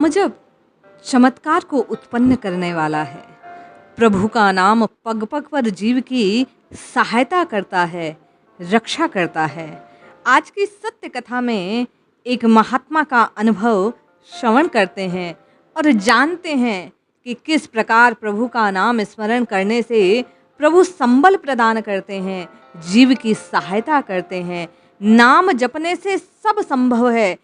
जब चमत्कार को उत्पन्न करने वाला है, प्रभु का नाम पग पग पर जीव की सहायता करता है, रक्षा करता है। आज की सत्य कथा में एक महात्मा का अनुभव श्रवण करते हैं और जानते हैं कि किस प्रकार प्रभु का नाम स्मरण करने से प्रभु संबल प्रदान करते हैं, जीव की सहायता करते हैं। नाम जपने से सब संभव है,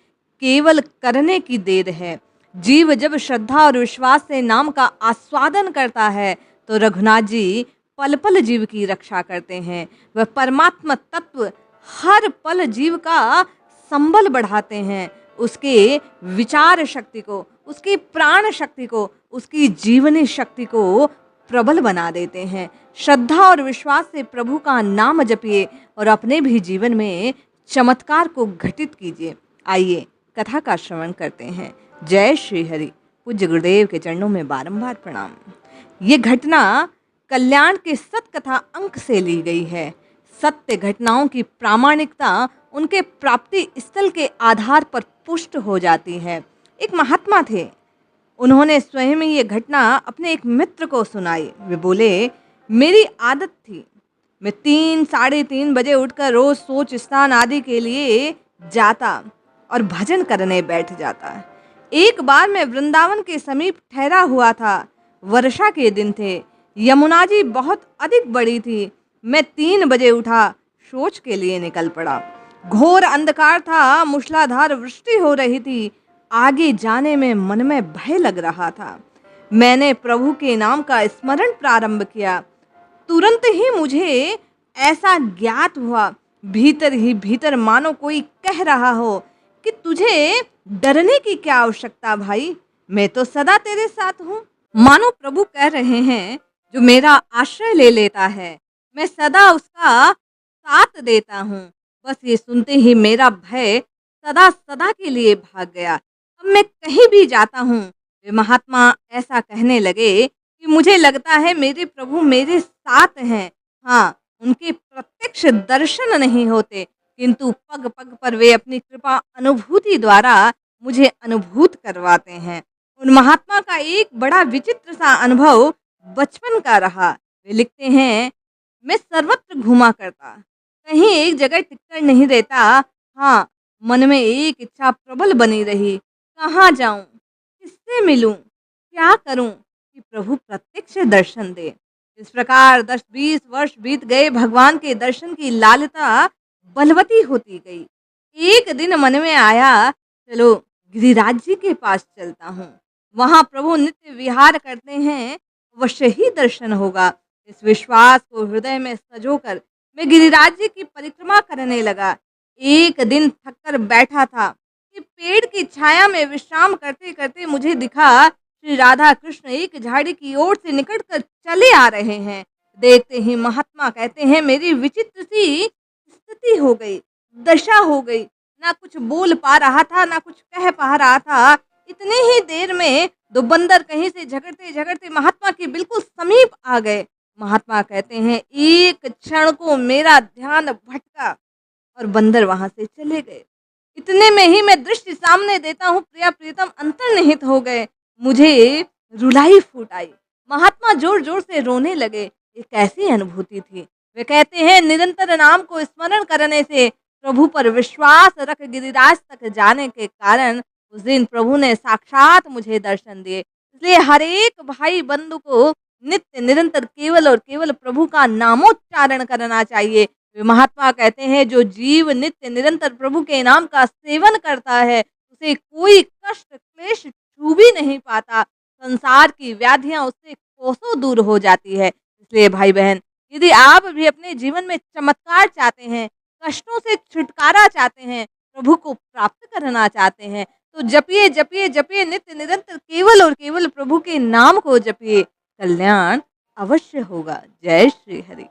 केवल करने की देर है। जीव जब श्रद्धा और विश्वास से नाम का आस्वादन करता है तो रघुनाथ जी पल पल जीव की रक्षा करते हैं। वह परमात्मा तत्व हर पल जीव का संबल बढ़ाते हैं, उसके विचार शक्ति को, उसकी प्राण शक्ति को, उसकी जीवनी शक्ति को प्रबल बना देते हैं। श्रद्धा और विश्वास से प्रभु का नाम जपिए और अपने भी जीवन में चमत्कार को घटित कीजिए। आइए कथा का श्रवण करते हैं। जय श्री हरि। पूज्य गुरुदेव के चरणों में बारंबार प्रणाम। ये घटना कल्याण के सतकथा अंक से ली गई है। सत्य घटनाओं की प्रामाणिकता उनके प्राप्ति स्थल के आधार पर पुष्ट हो जाती है। एक महात्मा थे, उन्होंने स्वयं ही ये घटना अपने एक मित्र को सुनाई। वे बोले, मेरी आदत थी, मैं 3-3:30 बजे उठकर रोज सोच स्नान आदि के लिए जाता और भजन करने बैठ जाता। एक बार मैं वृंदावन के समीप ठहरा हुआ था। वर्षा के दिन थे, यमुना जी बहुत अधिक बड़ी थी। मैं 3 बजे उठा, शौच के लिए निकल पड़ा। घोर अंधकार था, मूसलाधार वृष्टि हो रही थी। आगे जाने में मन में भय लग रहा था। मैंने प्रभु के नाम का स्मरण प्रारंभ किया। तुरंत ही मुझे ऐसा ज्ञात हुआ, भीतर ही भीतर मानो कोई कह रहा हो कि तुझे डरने की क्या आवश्यकता भाई, मैं तो सदा तेरे साथ हूँ। मानो प्रभु कह रहे हैं, जो मेरा आश्रय ले लेता है मैं सदा उसका साथ देता हूँ। बस ये सुनते ही मेरा भय सदा सदा के लिए भाग गया। अब मैं कहीं भी जाता हूँ, वे महात्मा ऐसा कहने लगे कि मुझे लगता है मेरे प्रभु मेरे साथ हैं। हाँ, उनके प्रत्यक्ष दर्शन नहीं होते, किंतु पग पग पर वे अपनी कृपा अनुभूति द्वारा मुझे अनुभूत करवाते हैं। उन महात्मा का एक बड़ा विचित्र सा अनुभव बचपन का रहा। वे लिखते हैं, मैं सर्वत्र घूमा करता, कहीं एक जगह टिककर नहीं रहता। हाँ, मन में एक इच्छा प्रबल बनी रही, कहाँ जाऊं, किससे मिलूं, क्या करूं कि प्रभु प्रत्यक्ष दर्शन दे। इस प्रकार 10-20 वर्ष बीत गए। भगवान के दर्शन की लालसा बलवती होती गई। एक दिन मन में आया, चलो गिरिराज जी के पास चलता हूँ, वहाँ प्रभु नित्य विहार करते हैं, अवश्य ही दर्शन होगा। इस विश्वास को हृदय में सजोकर मैं गिरिराज जी की परिक्रमा करने लगा। एक दिन थककर बैठा था कि पेड़ की छाया में विश्राम करते करते मुझे दिखा श्री राधा कृष्ण एक झाड़ी की ओर से निकलकर चले आ रहे हैं। देखते ही महात्मा कहते हैं, मेरी विचित्र सी स्थिति हो गई, दशा हो गई। ना कुछ बोल पा रहा था, ना कुछ कह पा रहा था। इतने ही देर में 2 बंदर कहीं से झगड़ते झगड़ते महात्मा के बिल्कुल समीप आ गए। महात्मा कहते हैं, एक क्षण को मेरा ध्यान भटका और बंदर वहां से चले गए। इतने में ही मैं दृष्टि सामने देता हूँ, प्रिया प्रीतम अंतर्निहित हो गए। मुझे रुलाई फूट आई। महात्मा जोर जोर से रोने लगे। ये कैसी अनुभूति थी। वे कहते हैं, निरंतर नाम को स्मरण करने से प्रभु पर विश्वास रख गिरिराज तक जाने के कारण उस दिन प्रभु ने साक्षात मुझे दर्शन दिए। इसलिए हर एक भाई बंधु को नित्य निरंतर केवल और केवल प्रभु का नामोच्चारण करना चाहिए। वे महात्मा कहते हैं, जो जीव नित्य निरंतर प्रभु के नाम का सेवन करता है, उसे कोई कष्ट क्लेश छू भी नहीं पाता। संसार की व्याधियां उससे कोसों दूर हो जाती है। इसलिए भाई बहन, यदि आप भी अपने जीवन में चमत्कार चाहते हैं, कष्टों से छुटकारा चाहते हैं, प्रभु को प्राप्त करना चाहते हैं, तो जपिए जपिए जपिए नित्य निरंतर केवल और केवल प्रभु के नाम को जपिए। कल्याण अवश्य होगा। जय श्री हरि।